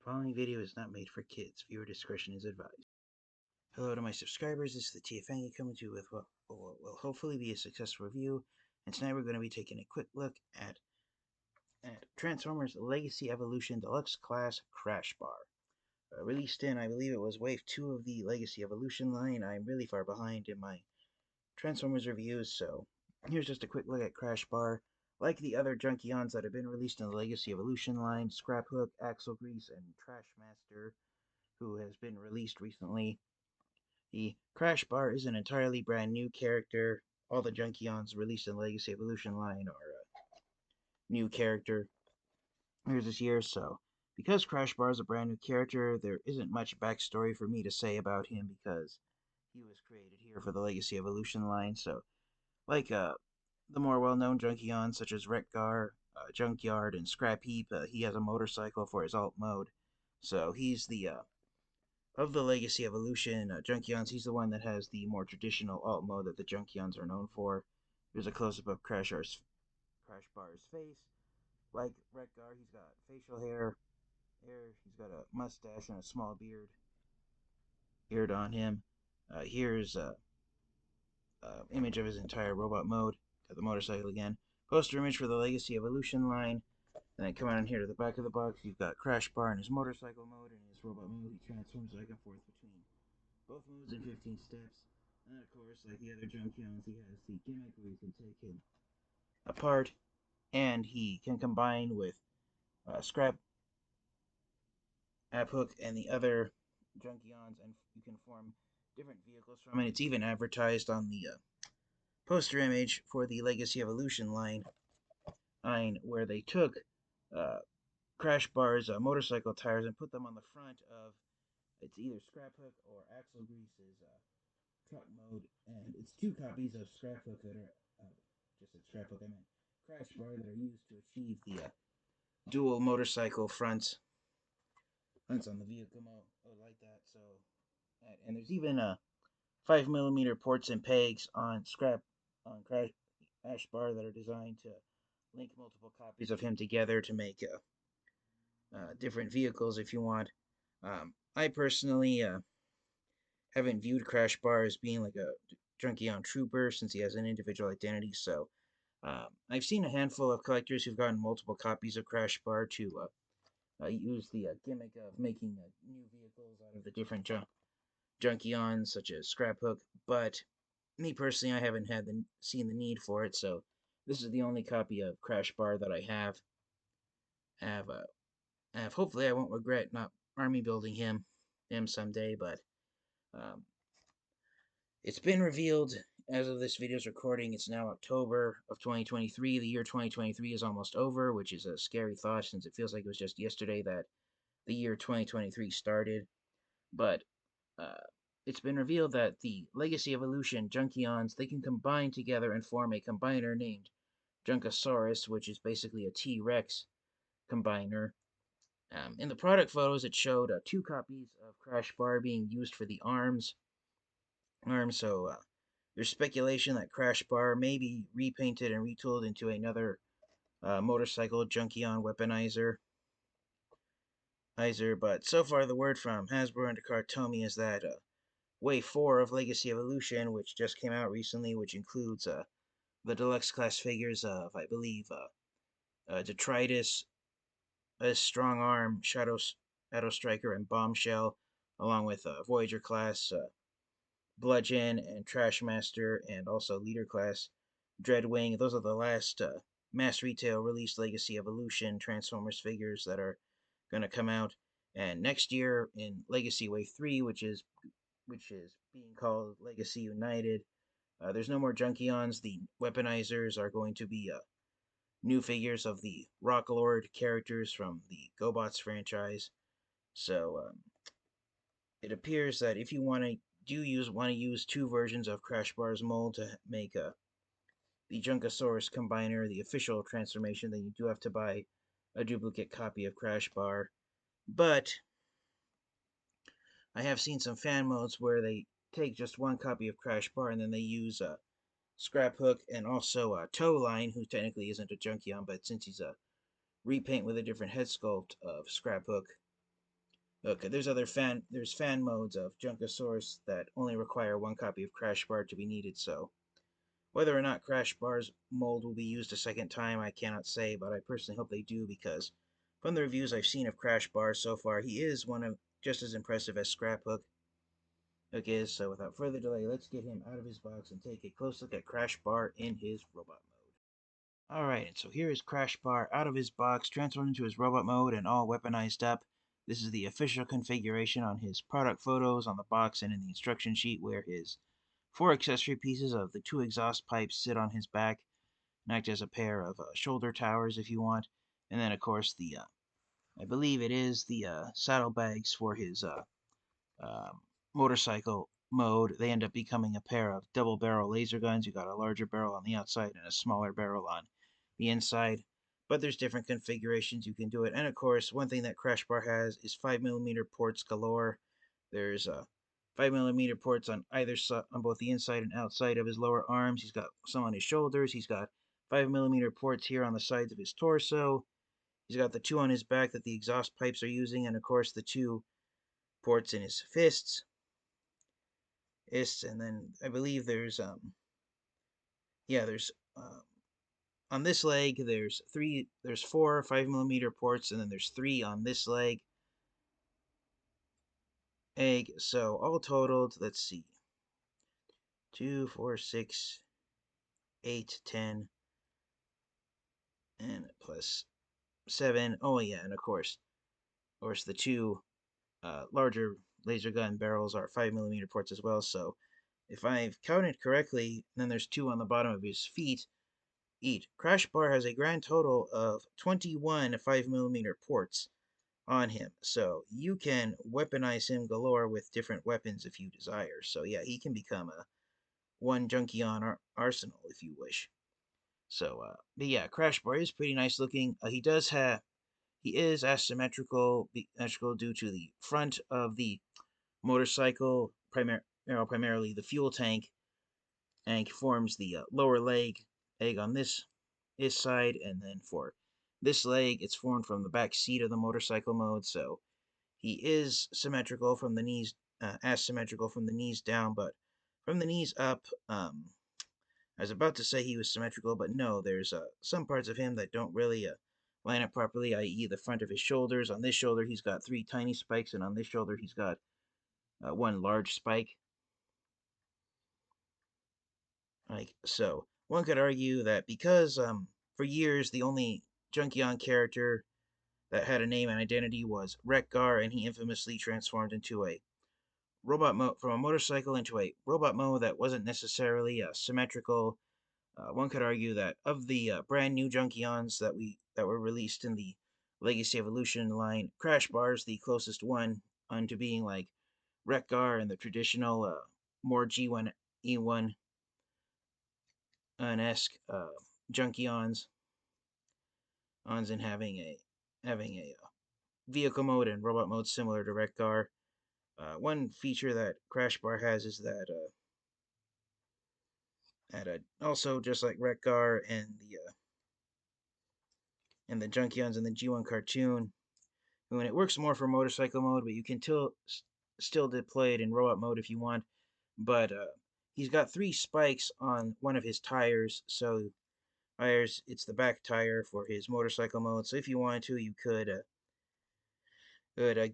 Following video is not made for kids. Viewer discretion is advised. Hello to my subscribers. This is the TFangy coming to you with what will hopefully be a successful review. And tonight we're going to be taking a quick look at Transformers Legacy Evolution Deluxe Class Crashbar. Released in, I believe it was Wave 2 of the Legacy Evolution line. I'm really far behind in my Transformers reviews, so here's just a quick look at Crashbar. Like the other Junkions that have been released in the Legacy Evolution line, Scraphook, Axle Grease, and Trashmaster, who has been released recently. The Crashbar is an entirely brand new character. All the Junkions released in the Legacy Evolution line are a new character. Here's this year, so because Crashbar is a brand new character, there isn't much backstory for me to say about him because he was created here for the Legacy Evolution line. So, like the more well-known Junkions such as Wreckgar, Junkyard, and Scrap Heap, he has a motorcycle for his alt mode. So he's the of the Legacy Evolution Junkions, he's the one that has the more traditional alt mode that the Junkions are known for. Here's a close-up of Crashbar's face. Like Wreckgar, he's got facial hair. He's got a mustache and a small beard on him. Here's a image of his entire robot mode. Got the motorcycle again. Poster image for the Legacy Evolution line. And then come on here to the back of the box, you've got Crashbar in his motorcycle mode and his robot mode. He transforms back and forth between both moves in 15 steps. And of course, like the other Junkions, he has the gimmick where you can take him apart, and he can combine with Scraphook and the other Junkions, and you can form different vehicles from it. It's even advertised on the poster image for the Legacy Evolution line, where they took Crashbar's motorcycle tires and put them on the front of it's either Scraphook or Axle Grease's truck mode, and it's two copies of Scraphook that are just at Scraphook, I meant Crashbar, that are used to achieve the dual motorcycle fronts on the vehicle mode, like that. So, and there's even 5mm ports and pegs on Crashbar that are designed to link multiple copies of him together to make different vehicles if you want. I personally haven't viewed Crashbar as being like a Junkion trooper since he has an individual identity, so I've seen a handful of collectors who've gotten multiple copies of Crashbar to use the gimmick of making new vehicles out of the different Junkions, such as Scraphook, but me personally, I haven't seen the need for it, so this is the only copy of Crashbar that I have. Hopefully I won't regret not army building him someday, but it's been revealed as of this video's recording. It's now October of 2023. The year 2023 is almost over, which is a scary thought since it feels like it was just yesterday that the year 2023 started. But it's been revealed that the Legacy Evolution Junkions, they can combine together and form a combiner named Junkosaurus, which is basically a T-Rex combiner. In the product photos, it showed 2 copies of Crashbar being used for the arms. So there's speculation that Crashbar may be repainted and retooled into another motorcycle Junkion weaponizer. But so far the word from Hasbro and Tomy is that Wave 4 of Legacy Evolution, which just came out recently, which includes the deluxe class figures of, I believe, Detritus, a Strong Arm, Shadow Striker, and Bombshell, along with Voyager class, Bludgeon, and Trashmaster, and also Leader class, Dreadwing. Those are the last mass retail released Legacy Evolution Transformers figures that are going to come out. And next year in Legacy Wave 3, which is being called Legacy United, there's no more Junkions. The weaponizers are going to be new figures of the Rock Lord characters from the GoBots franchise. So it appears that if you want to use 2 versions of Crashbar's mold to make the Junkosaurus combiner, the official transformation, then you do have to buy a duplicate copy of Crashbar. But I have seen some fan modes where they take just 1 copy of Crashbar and then they use Scraphook and also Towline, who technically isn't a Junkion, but since he's a repaint with a different head sculpt of Scraphook, Okay, there's fan modes of Junkosaurus that only require one copy of Crashbar to be needed, so whether or not Crashbar's mold will be used a second time, I cannot say, but I personally hope they do because from the reviews I've seen of Crashbar so far, he is one of just as impressive as Scraphook is. So without further delay, let's get him out of his box and take a close look at Crashbar in his robot mode. Alright, and so here is Crashbar out of his box, transformed into his robot mode and all weaponized up. This is the official configuration on his product photos on the box and in the instruction sheet, where his 4 accessory pieces of the 2 exhaust pipes sit on his back and act as a pair of shoulder towers if you want. And then, of course, I believe it is the saddlebags for his um, motorcycle mode. They end up becoming a pair of double barrel laser guns. You got a larger barrel on the outside and a smaller barrel on the inside. But there's different configurations you can do it. And of course, one thing that Crashbar has is 5mm ports galore. There's 5mm ports on either side, on both the inside and outside of his lower arms. He's got some on his shoulders. He's got 5mm ports here on the sides of his torso. He's got the 2 on his back that the exhaust pipes are using, and of course the 2 ports in his fists. And then I believe there's there's on this leg there's 4 5mm ports, and then there's 3 on this leg. So all totaled, let's see, 2, 4, 6, 8, 10, and plus 7. Oh yeah, and of course the 2 larger laser gun barrels are 5mm ports as well. So if I've counted correctly, then there's 2 on the bottom of his feet. Crashbar has a grand total of 21 5mm ports on him, so you can weaponize him galore with different weapons if you desire. So yeah, he can become a one Junkion arsenal if you wish. So, but yeah, Crashbar is pretty nice looking. He is asymmetrical due to the front of the motorcycle, primarily the fuel tank, and forms the lower leg on this side, and then for this leg, it's formed from the back seat of the motorcycle mode. So he is symmetrical from the knees, asymmetrical from the knees down, but from the knees up, I was about to say he was symmetrical, but no, there's some parts of him that don't really line up properly, i.e. the front of his shoulders. On this shoulder, he's got 3 tiny spikes, and on this shoulder, he's got 1 large spike. So, one could argue that because for years the only Junkion character that had a name and identity was Wreck-Gar, and he infamously transformed into a robot mode from a motorcycle into a robot mode that wasn't necessarily symmetrical. One could argue that of the brand new Junkions that were released in the Legacy Evolution line, Crashbar is the closest one onto being like Wreck-Gar and the traditional more G1 E1 esque Junkions, and having a vehicle mode and robot mode similar to Wreck-Gar. One feature that Crashbar has is that also just like Wreck-Gar and the Junkions in the G1 cartoon, when it works more for motorcycle mode, but you can still deploy it in robot mode if you want. But he's got 3 spikes on one of his tires, so it's the back tire for his motorcycle mode. So if you wanted to, you could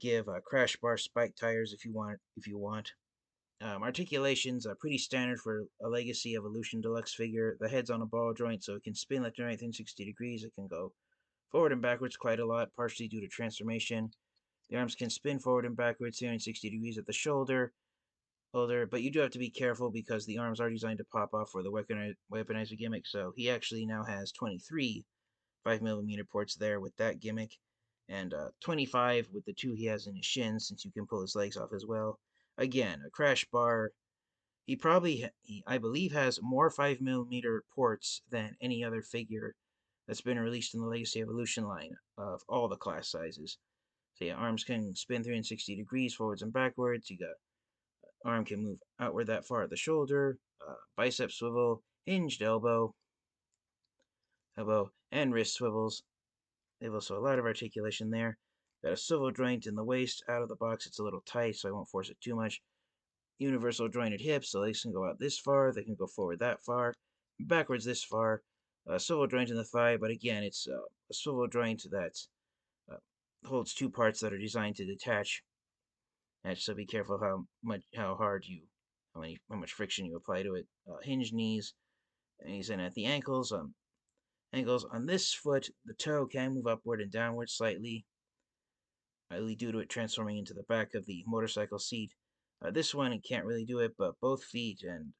give Crashbar spike tires if you want. Articulation's pretty standard for a Legacy Evolution Deluxe figure. The head's on a ball joint, so it can spin left and right 360 degrees. It can go forward and backwards quite a lot, partially due to transformation. The arms can spin forward and backwards 360 degrees at the shoulder, but you do have to be careful because the arms are designed to pop off for the weaponizer gimmick, so he actually now has 23 5mm ports there with that gimmick, and 25 with the 2 he has in his shins, since you can pull his legs off as well. Again, a Crashbar, I believe, has more 5mm ports than any other figure that's been released in the Legacy Evolution line of all the class sizes. So yeah, arms can spin 360 degrees forwards and backwards. You got arm can move outward that far at the shoulder, bicep swivel, hinged elbow, and wrist swivels. They have also a lot of articulation there. Got a swivel joint in the waist. Out of the box, it's a little tight, so I won't force it too much. Universal jointed hips, so legs can go out this far, they can go forward that far, backwards this far. Swivel joint in the thigh, but again, it's a swivel joint that uh, holds two parts that are designed to detach. And so be careful how much friction you apply to it. Hinge knees, and he's in at the ankles. Ankles on this foot, the toe can move upward and downward slightly, slightly due to it transforming into the back of the motorcycle seat. This one it can't really do it, but both feet and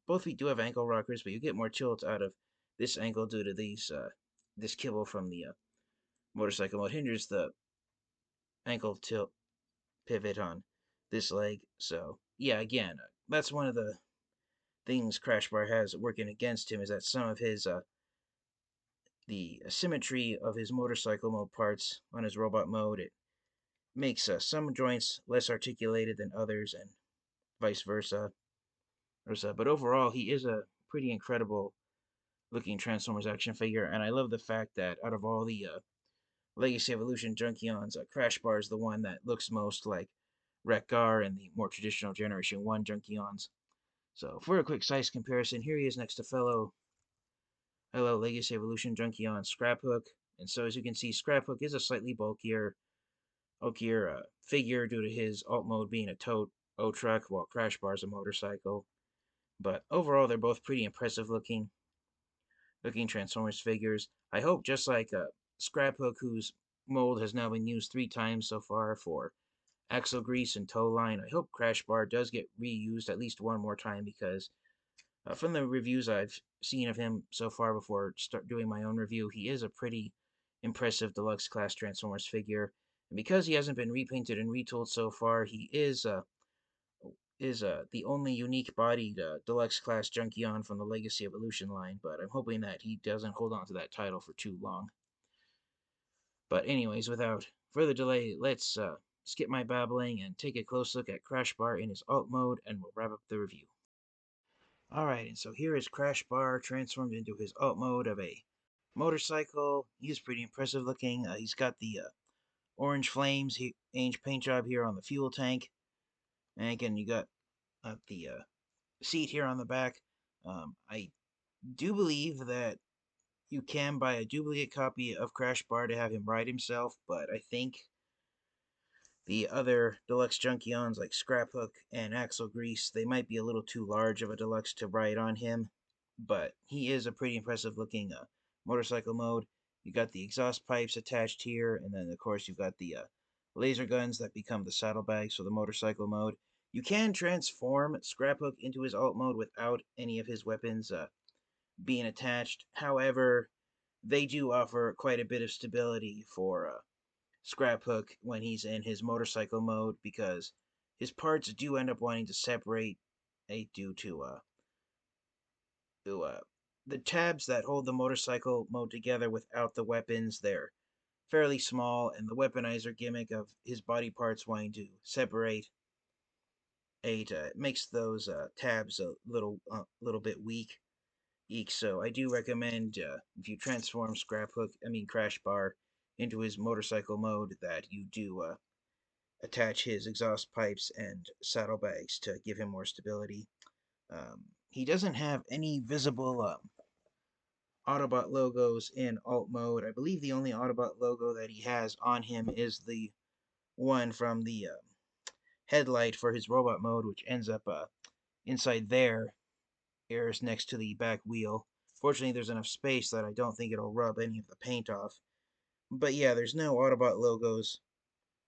both feet do have ankle rockers, but you get more tilt out of this ankle due to this kibble from the motorcycle mode hinders the ankle tilt pivot on this leg. So yeah, again, that's one of the things Crashbar has working against him is that some of his the symmetry of his motorcycle mode parts on his robot mode it makes some joints less articulated than others, and vice versa. But overall, he is a pretty incredible looking Transformers action figure, and I love the fact that out of all the Legacy Evolution Junkions, Crashbar is the one that looks most like Wreck-Gar and the more traditional Generation 1 Junkions. So, for a quick size comparison, here he is next to fellow Legacy Evolution Junkion Scraphook. And so, as you can see, Scraphook is a slightly bulkier figure due to his alt mode being a tote O-truck, while Crashbar is a motorcycle. But overall, they're both pretty impressive looking Transformers figures. I hope, just like Scraphook, whose mold has now been used 3 times so far for axle grease and tow line, I hope Crashbar does get reused at least one more time because from the reviews I've seen of him so far before start doing my own review, he is a pretty impressive deluxe class Transformers figure. And because he hasn't been repainted and retooled so far, he is the only unique bodied deluxe class Junkion from the Legacy Evolution line, but I'm hoping that he doesn't hold on to that title for too long. But anyways, without further delay, let's skip my babbling and take a close look at Crashbar in his alt mode, and we'll wrap up the review. Alright, and so here is Crashbar transformed into his alt mode of a motorcycle. He's pretty impressive looking. He's got the orange flames, orange paint job here on the fuel tank. And again, you got the seat here on the back. I do believe that you can buy a duplicate copy of Crashbar to have him ride himself, but I think the other deluxe Junkions like Scraphook and Axle Grease, they might be a little too large of a deluxe to ride on him, but he is a pretty impressive looking motorcycle mode. You got the exhaust pipes attached here, and then of course you've got the laser guns that become the saddlebags for the motorcycle mode. You can transform Scraphook into his alt mode without any of his weapons being attached. However, they do offer quite a bit of stability for Scraphook when he's in his motorcycle mode because his parts do end up wanting to separate due to the tabs that hold the motorcycle mode together without the weapons. They're fairly small, and the weaponizer gimmick of his body parts wanting to separate makes those tabs a little bit weak. So I do recommend if you transform Crashbar into his motorcycle mode that you do attach his exhaust pipes and saddlebags to give him more stability. He doesn't have any visible Autobot logos in alt mode. I believe the only Autobot logo that he has on him is the one from the headlight for his robot mode, which ends up inside there, airs next to the back wheel. Fortunately, there's enough space that I don't think it'll rub any of the paint off. But yeah, there's no Autobot logos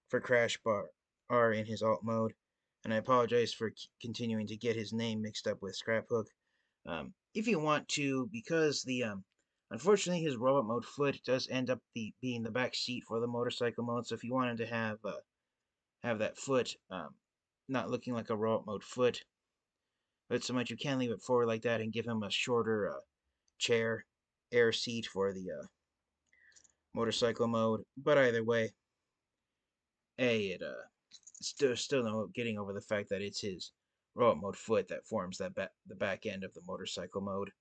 for Crashbar are in his alt mode, and I apologize for continuing to get his name mixed up with Scraphook. If you want to, because the unfortunately his robot mode foot does end up being the back seat for the motorcycle mode. So if you wanted to have that foot not looking like a robot mode foot, but so much you can leave it forward like that and give him a shorter chair air seat for the motorcycle mode. But either way, it still no getting over the fact that it's his robot mode foot that forms the back end of the motorcycle mode.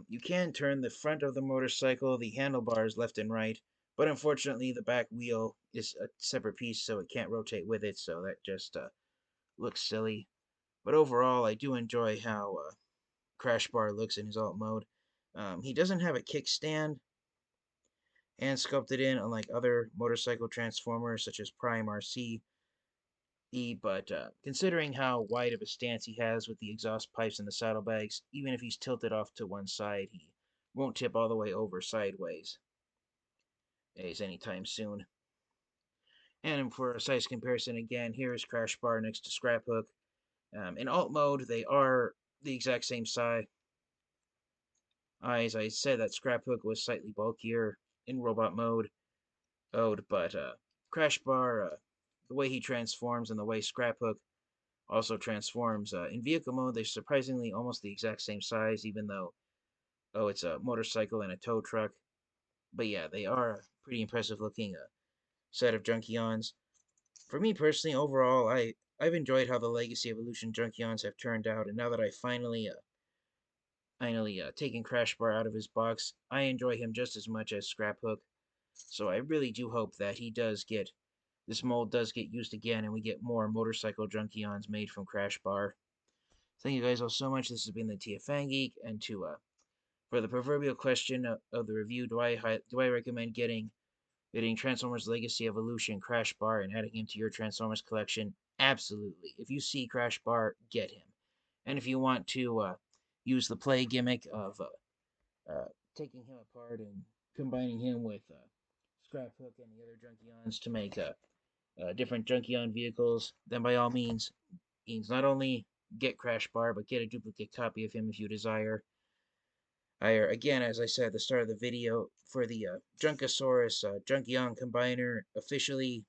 You can turn the front of the motorcycle, the handlebars left and right, But unfortunately, the back wheel is a separate piece, so it can't rotate with it, so that just looks silly. But overall, I do enjoy how Crashbar looks in his alt mode. He doesn't have a kickstand and sculpted in, unlike other motorcycle transformers such as Prime RC. But considering how wide of a stance he has with the exhaust pipes and the saddlebags, even if he's tilted off to one side, he won't tip all the way over sideways anytime soon. And for a size comparison, again, here is Crashbar next to Scraphook. In alt mode, they are the exact same size. As I said, that Scraphook was slightly bulkier in robot mode, but Crashbar, the way he transforms and the way Scraphook also transforms in vehicle mode, they're surprisingly almost the exact same size, even though, it's a motorcycle and a tow truck. But yeah, they are a pretty impressive looking set of Junkions. For me personally, overall, I've enjoyed how the Legacy Evolution Junkions have turned out, and now that I finally taken Crashbar out of his box, I enjoy him just as much as Scraphook. So I really do hope that this mold does get used again, and we get more motorcycle Junkions made from Crashbar. Thank you guys all so much. This has been the TFN Geek, and for the proverbial question of the review, do I recommend getting Transformers Legacy Evolution Crashbar and adding him to your Transformers collection? Absolutely. If you see Crashbar, get him. And if you want to use the play gimmick of taking him apart and combining him with Scraphook and the other Junkions to make different Junkion vehicles, then by all means, not only get Crashbar, but get a duplicate copy of him if you desire. Again, as I said at the start of the video, for the Junkosaurus Junkion Combiner, officially,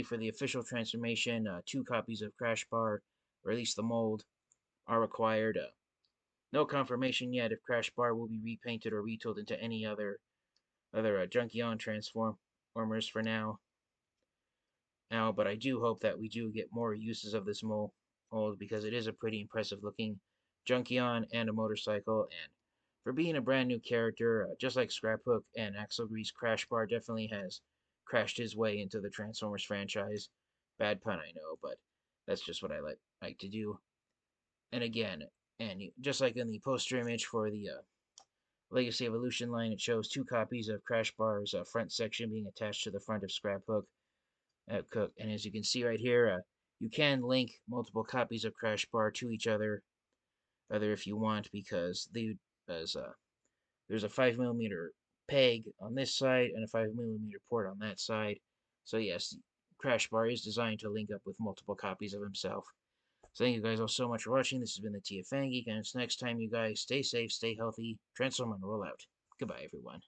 for the official transformation, 2 copies of Crashbar, or at least the mold, are required. No confirmation yet if Crashbar will be repainted or retooled into any other Junkion transformers for now. But I do hope that we do get more uses of this mold because it is a pretty impressive looking Junkion and a motorcycle, and for being a brand new character, just like Scraphook and Axel Grease, Crashbar definitely has crashed his way into the Transformers franchise. Bad pun, I know, but that's just what I like to do. And again, just like in the poster image for the Legacy Evolution line, it shows 2 copies of Crashbar's front section being attached to the front of Scraphook. And as you can see right here, you can link multiple copies of Crashbar to each other if you want, because there's a 5mm peg on this side and a 5mm port on that side. So yes, Crashbar is designed to link up with multiple copies of himself. So thank you guys all so much for watching. This has been the TFN Geek, and until next time, you guys stay safe, stay healthy, transform and roll out. Goodbye, everyone.